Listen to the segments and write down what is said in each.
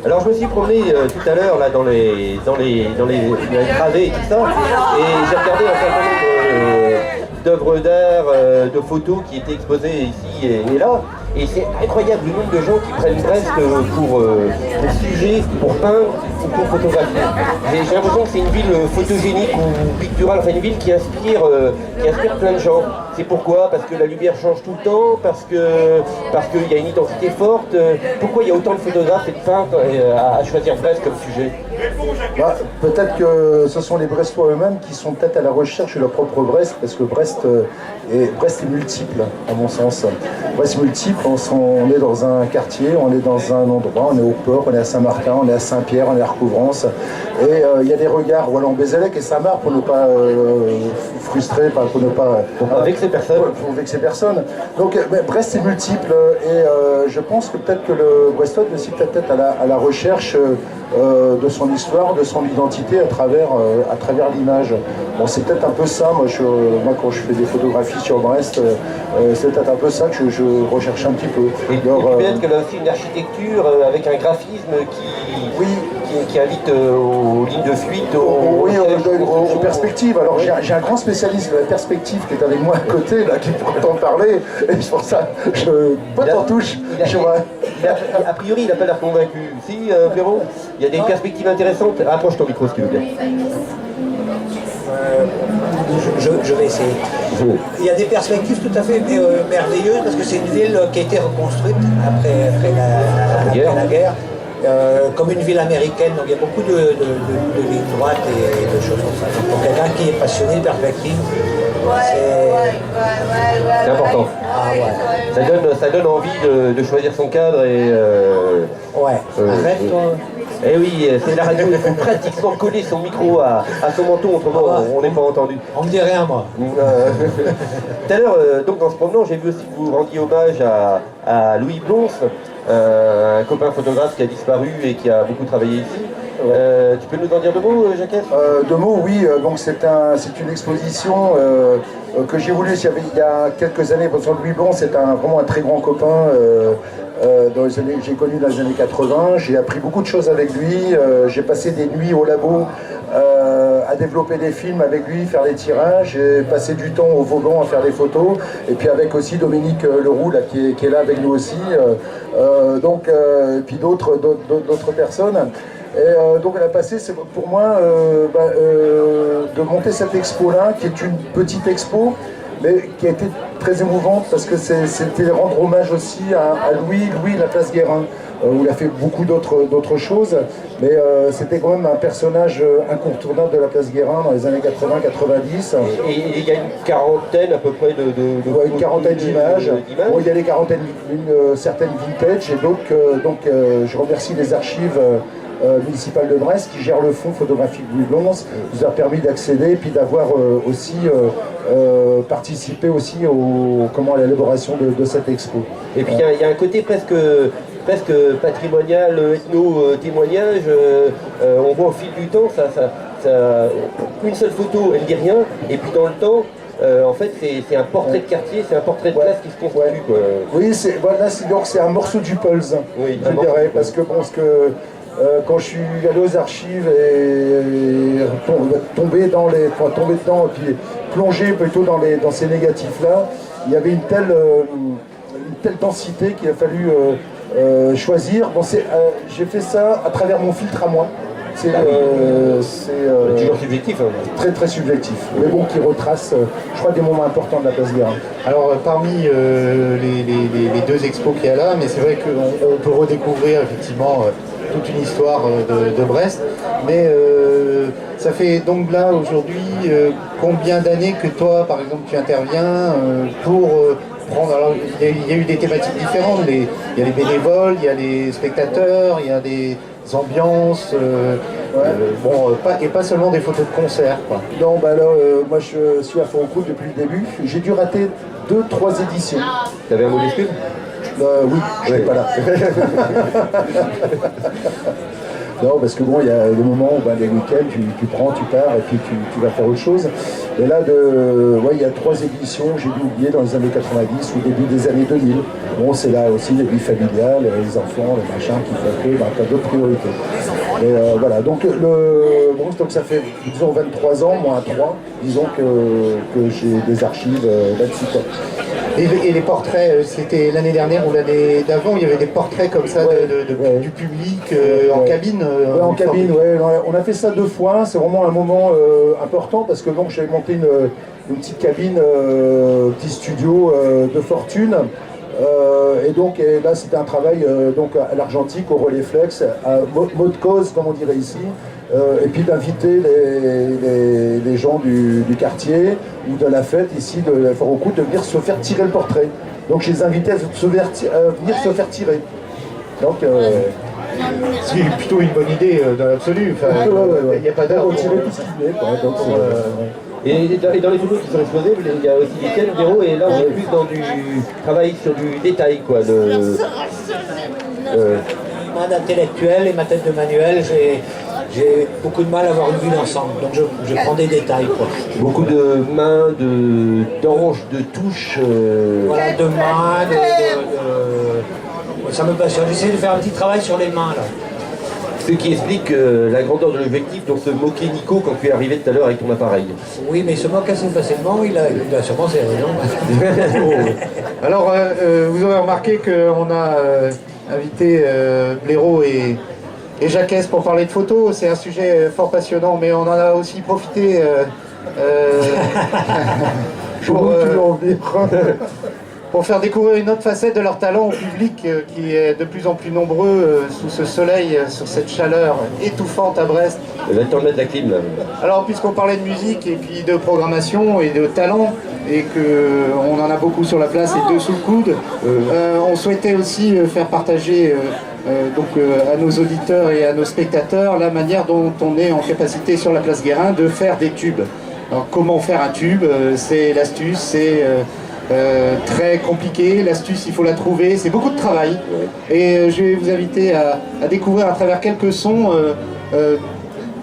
Alors je me suis promené tout à l'heure là dans les travées et tout ça, et j'ai regardé un certain nombre d'œuvres d'art, de photos qui étaient exposées ici et là. Et c'est incroyable le nombre de gens qui prennent Brest pour sujet, pour peindre ou pour photographier. J'ai l'impression que c'est une ville photogénique ou picturale, enfin une ville qui inspire plein de gens. C'est pourquoi? Parce que la lumière change tout le temps, parce qu'il y a une identité forte. Pourquoi il y a autant de photographes et de peintres à choisir Brest comme sujet? Bah, peut-être que ce sont les Brestois eux-mêmes qui sont peut-être à la recherche de leur propre Brest, parce que Brest est multiple, à mon sens. Brest est multiple, on est dans un quartier, on est dans un endroit, on est au port, on est à Saint-Martin, on est à Saint-Pierre, on est à Recouvrance. Et il y a des regards Wallon-Bézélec et Saint-Marc pour ne pas frustrer, pour ne pas vexer personne. Donc Brest est multiple et je pense que peut-être que le Brestois est aussi peut-être à la recherche de son histoire, de son identité à travers l'image. Bon, c'est peut-être un peu ça, moi quand je fais des photographies sur Brest, c'est peut-être un peu ça que je recherche un petit peu. Et peut-être qu'elle a aussi une architecture avec un graphisme qui invite aux lignes de fuite, aux perspectives. Alors j'ai un grand spécialiste de la perspective qui est avec moi à côté, là, qui pourrait t'en parler, et c'est pour ça je pas t'en touche. A priori, il n'a pas l'air convaincu. Si, Pierrot, il y a des perspectives intéressantes. Approche ton micro si tu veux bien. Je vais essayer. Il y a des perspectives tout à fait merveilleuses parce que c'est une ville qui a été reconstruite après la guerre. Comme une ville américaine, donc il y a beaucoup de lignes droites et de choses comme ça. Donc pour quelqu'un qui est passionné de perspective, c'est important. Ah, ouais. Ça donne envie de choisir son cadre et... Arrête toi. Eh oui, c'est la radio, il faut pratiquement coller son micro à son menton, autrement on n'est pas entendu. On me dit rien moi. Tout à l'heure, donc en se promenant, j'ai vu aussi que vous rendiez hommage à Louis Blons, un copain photographe qui a disparu et qui a beaucoup travaillé ici. Tu peux nous en dire deux mots, Jacques? Deux mots, oui. Donc c'est une exposition que j'ai voulu il y a quelques années. Parce que Louis Blons, c'est vraiment un très grand copain. J'ai connu dans les années 80, j'ai appris beaucoup de choses avec lui, j'ai passé des nuits au labo à développer des films avec lui, faire des tirages, j'ai passé du temps au Vauban à faire des photos, et puis avec aussi Dominique Leroux là, qui est là avec nous aussi, et puis d'autres personnes. Et donc elle a passé, c'est pour moi, de monter cette expo-là, qui est une petite expo, mais qui a été très émouvante parce que c'était rendre hommage aussi à Louis la place Guérin, où il a fait beaucoup d'autres choses, mais c'était quand même un personnage incontournable de la place Guérin dans les années 80-90. Et il y a une quarantaine à peu près une quarantaine d'images. Bon, il y a des quarantaines, certaines vintage, et donc je remercie les archives municipal de Brest qui gère le fonds photographique Louis Blons, nous a permis d'accéder et puis d'avoir aussi participé aussi à l'élaboration de cette expo. Et puis il y a un côté presque patrimonial, ethno-témoignage. On voit au fil du temps, une seule photo, elle ne dit rien, et puis dans le temps, en fait, c'est un portrait de quartier, c'est un portrait de place qui se constitue. Quoi. Oui, c'est un morceau du pulse, oui, je dirais, parce que quand je suis allé aux archives et tombé dedans et puis plongé plutôt dans ces négatifs-là, il y avait une telle densité qu'il a fallu choisir. Bon, j'ai fait ça à travers mon filtre à moi. C'est toujours subjectif. Hein. Très très subjectif, mais bon, qui retrace, je crois, des moments importants de la place Guérin. Alors parmi les deux expos qu'il y a là, mais c'est vrai qu'on peut redécouvrir effectivement toute une histoire de Brest, mais ça fait donc là aujourd'hui combien d'années que toi par exemple tu interviens pour prendre, alors il y a eu des thématiques différentes, il y a les bénévoles, il y a les spectateurs, il y a des ambiances, pas seulement des photos de concert, quoi. Non, moi je suis à fond au coup depuis le début, j'ai dû rater 2-3 éditions. T'avais un mot d'excuse? Oui, je n'étais pas là. Non, parce que bon, il y a des moments où les week-ends, tu prends, tu pars et puis tu vas faire autre chose. Et là, il y a 3 éditions, j'ai dû oublier, dans les années 90 ou début des années 2000. Bon, c'est là aussi les vies familiales, les enfants, les machins qui font que tu as d'autres priorités. Et voilà, donc ça fait, disons, 23 ans, moins 3, disons que j'ai des archives là-dessus. Et les portraits, c'était l'année dernière ou l'année d'avant, il y avait des portraits comme ça du public en cabine. En cabine, on a fait ça 2 fois, c'est vraiment un moment important parce que donc j'avais monté une petite cabine, petit studio de fortune. Et là c'était un travail donc à l'Argentique, au Relais Flex, à mot de cause comme on dirait ici, et puis d'inviter les gens du quartier ou de la fête ici de la Foire aux Coudes de venir se faire tirer le portrait. Donc je les invitais à venir se faire tirer. Donc c'est plutôt une bonne idée dans l'absolu. Il n'y a pas d'heure. Tirer tout ce qu'il voulait. Et dans les photos qui sont exposées, il y a aussi des thèmes, Véro, et là on est plus dans du travail sur du détail, quoi. Main d'intellectuel et ma tête de manuel, j'ai beaucoup de mal à avoir une vue d'ensemble, donc je prends des détails, quoi. Beaucoup de mains, d'anges, de touches. Voilà, de mains, ça me passionne. J'essaie de faire un petit travail sur les mains, là. Ce qui explique la grandeur de l'objectif dont se moquait Nico quand tu es arrivé tout à l'heure avec ton appareil. Oui, mais il se moque assez facilement, il a sûrement ses raisons. Alors, vous avez remarqué qu'on a invité Blaireau et Jacques pour parler de photos. C'est un sujet fort passionnant, mais on en a aussi profité pour faire découvrir une autre facette de leur talent au public qui est de plus en plus nombreux sous ce soleil, sur cette chaleur étouffante à Brest. Il va te remettre la clim là. Alors puisqu'on parlait de musique et puis de programmation et de talent et qu'on en a beaucoup sur la place et 2 sous le coude, on souhaitait aussi faire partager à nos auditeurs et à nos spectateurs la manière dont on est en capacité sur la place Guérin de faire des tubes. Alors comment faire un tube, c'est l'astuce, c'est très compliqué, l'astuce il faut la trouver, c'est beaucoup de travail. Et je vais vous inviter à découvrir à travers quelques sons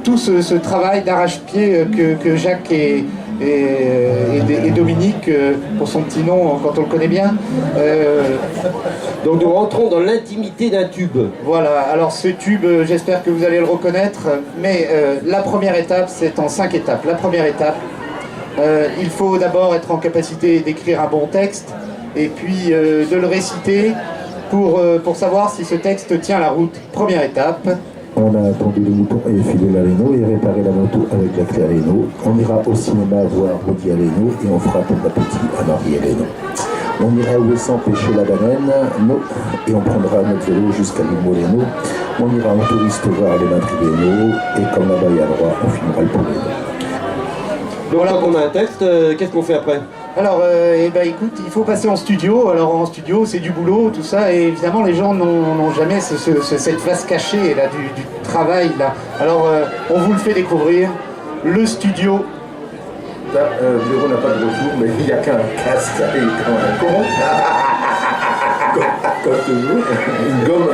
tout ce travail d'arrache-pied que Jacques et Dominique, pour son petit nom quand on le connaît bien. Donc nous rentrons dans l'intimité d'un tube. Voilà, alors ce tube, j'espère que vous allez le reconnaître, mais la première étape, c'est en 5 étapes. La première étape, il faut d'abord être en capacité d'écrire un bon texte et puis de le réciter pour savoir si ce texte tient la route. Première étape. On a attendu le mouton et filé la Renault et réparé la moto avec la clé à Renault. On ira au cinéma voir Woody Allen et on fera bon appétit à Marie-Hélène. On ira au Ouessant pêcher la banane et on prendra notre vélo jusqu'à Limoileno. On ira en touriste voir les Madrilenos et comme là-bas il y a droit, on filmera le Poléno. Donc là qu'on a un texte, qu'est-ce qu'on fait après? Alors, écoute, il faut passer en studio. Alors en studio, c'est du boulot, tout ça, et évidemment les gens n'ont jamais cette face cachée là, du travail là. Alors, on vous le fait découvrir, le studio. Là, Véro n'a pas de retour, mais il n'y a qu'un casque et un con. Comme toujours.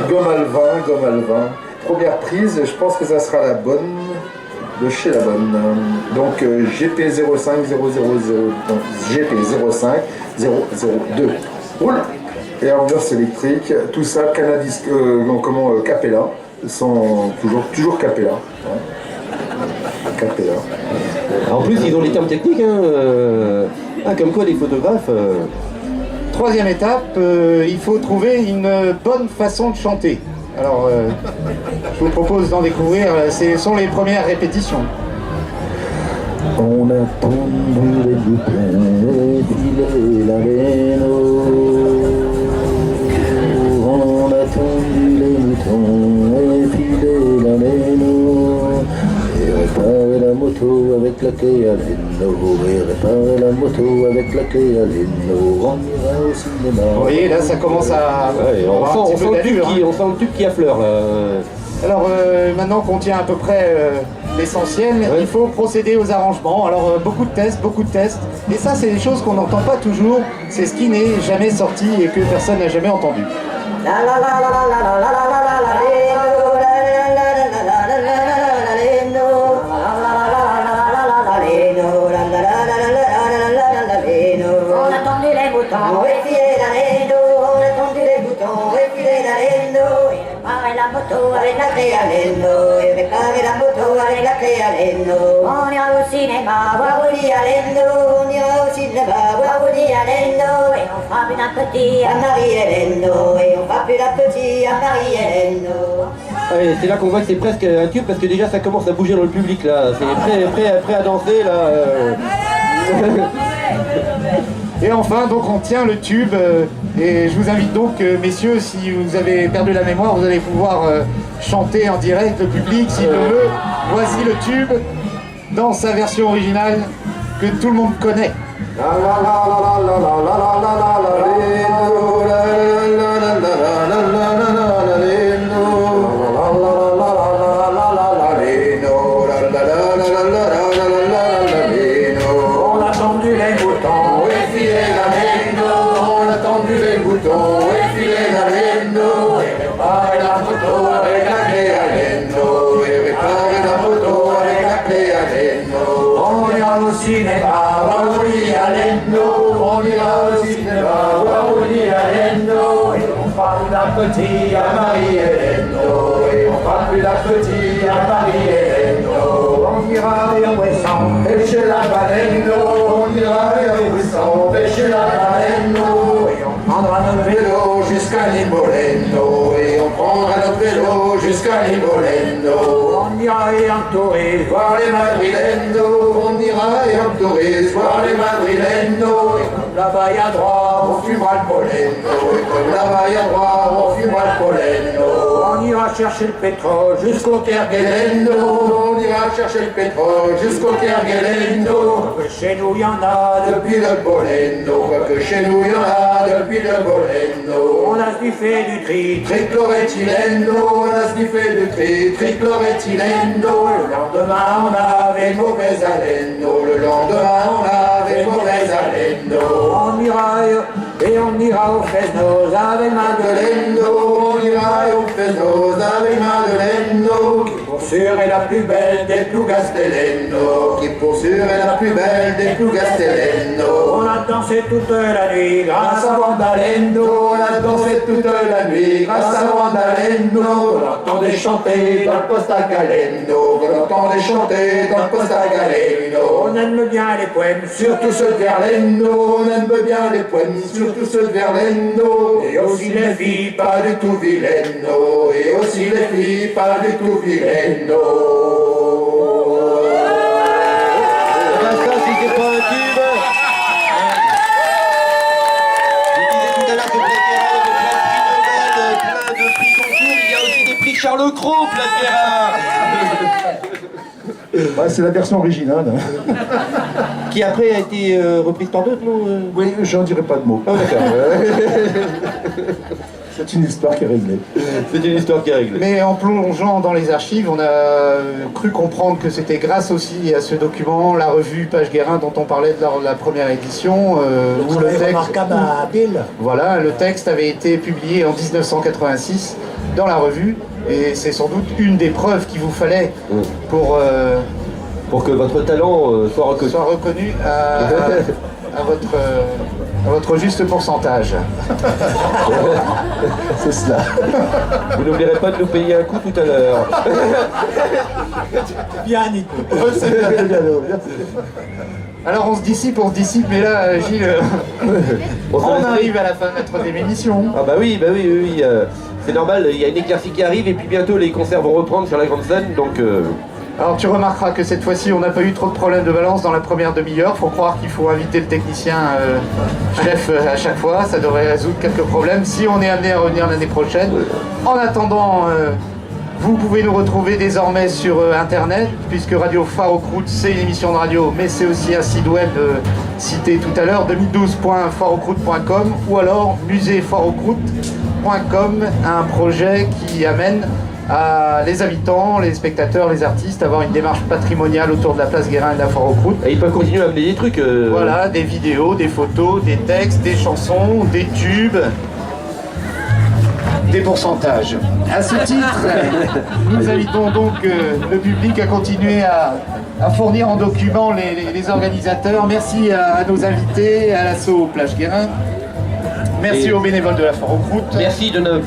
Gomme à levain. Première prise, je pense que ça sera la bonne. De chez la bonne. Donc GP05 GP05 002. Et ambiance électrique, tout ça, Capella, sont toujours Capella. Capella. En plus ils ont les termes techniques, comme quoi les photographes. Troisième étape, il faut trouver une bonne façon de chanter. Alors, je vous propose d'en découvrir, ce sont les premières répétitions. On a tendu les boutons et filé la Renault. On a tendu les moutons et filé la Renault. Et réparer la moto avec la clé à Renault. Et réparer la moto avec la clé à Renault. On ira au cinéma. Vous voyez, là, ça commence à... Ouais, on sent le tube qui affleure. Alors, maintenant qu'on tient à peu près l'essentiel, il faut procéder aux arrangements. Alors, beaucoup de tests. Et ça, c'est des choses qu'on n'entend pas toujours. C'est ce qui n'est jamais sorti et que personne n'a jamais entendu. avec la clé à l'endo, et réparer la moto avec la clé à l'endo. On ira au cinéma voir Woody Allendo, on ira au cinéma voir Woody Allendo, et on fera plus d'un petit à Marie-Hélène, et on fera plus d'un petit à Marie-Hélène. Ouais, c'est là qu'on voit que c'est presque un tube parce que déjà ça commence à bouger dans le public là, c'est prêt à danser là. Et enfin, donc on tient le tube et je vous invite donc, messieurs, si vous avez perdu la mémoire, vous allez pouvoir chanter en direct, le public s'il le veut. Voici le tube dans sa version originale que tout le monde connaît. Petit à Marie-Hélène, et on fera plus la petite à Marie-Hélène. On ira au Ouessant pêcher la baleine, on ira au Ouessant pêcher la baleine, et on prendra notre vélo jusqu'à Limoleno, et on prendra notre vélo jusqu'à Limoleno. On ira en touriste voir les madrilènes, on ira en touriste voir les madrilènes, et comme là-bas y a droit, on fumera le poleno, et comme là-bas y a droit, on fumera le poleno. On ira chercher le pétrole jusqu'au Kergueleno, on ira chercher le pétrole jusqu'au Kergueleno. Que chez nous y en a depuis le poleno, que chez nous y en a depuis le poleno. On a sniffé du trichloroéthylène, on a sniffé du trichloroéthylène. Le lendemain on avait mauvaise haleine, le lendemain on avait mauvaise haleine. On ira et on ira au Fesnos avec Madeleine, on ira au Fesnos avec Madeleine, qui pour sûr est la plus belle des Plougasteleno, qui pour sûr est la plus belle des Plougasteleno. On a dansé toute la nuit grâce à Wandalendo, on a dansé toute la nuit grâce à Wandalendo. On l'entendait chanter dans le poste à Galeno, on l'entendait chanter dans le poste à Galeno. On aime bien les poèmes, surtout ceux de Verlaine, on aime bien les poèmes, surtout ceux de Verlaine, et aussi les filles pas du tout vilaines, et aussi les filles pas du tout vilaines. Ça, c'était pas un tube. Je disais tout à l'heure que Plaquera avait plein de prix Nobel, plein de prix concours. Il y a aussi des prix Charles Cros, Plaquera. Ouais, c'est la version originale. Qui après a été reprise par d'autres, non Oui, j'en dirai pas de mots. Ah d'accord. C'est une histoire qui est réglée. C'est une histoire qui est réglée. Mais en plongeant dans les archives, on a cru comprendre que c'était grâce aussi à ce document, la revue Page Guérin dont on parlait lors de la première édition, où le texte, remarquable à Bill. voilà, le texte avait été publié en 1986 dans la revue, et c'est sans doute une des preuves qu'il vous fallait pour que votre talent soit reconnu. soit reconnu à votre juste pourcentage. C'est cela. Vous n'oublierez pas de nous payer un coup tout à l'heure. Bien, Nico. C'est bien, bien, bien. Alors on se dissipe, mais là, Gilles, on arrive à la fin de notre troisième émission. Ah bah oui. C'est normal, il y a une éclaircie qui arrive et puis bientôt les concerts vont reprendre sur la grande scène, donc... Alors tu remarqueras que cette fois-ci on n'a pas eu trop de problèmes de balance dans la première demi-heure. Faut croire qu'il faut inviter le technicien chef à chaque fois, ça devrait résoudre quelques problèmes si on est amené à revenir l'année prochaine. En attendant, vous pouvez nous retrouver désormais sur internet, puisque Radio Phare aux Croûtes c'est une émission de radio, mais c'est aussi un site web cité tout à l'heure, 2012.phareauxcroûtes.com, ou alors muséephareauxcroûtes.com, un projet qui amène à les habitants, les spectateurs, les artistes, avoir une démarche patrimoniale autour de la place Guérin et de la Phare aux Croûtes. Et ils peuvent continuer à amener des trucs. Voilà, des vidéos, des photos, des textes, des chansons, des tubes, des pourcentages. À ce titre, nous invitons donc le public à continuer à fournir en documents les organisateurs. Merci à nos invités, à l'asso Plage Guérin. Merci aux bénévoles de la Phare aux Croûtes. Merci de ne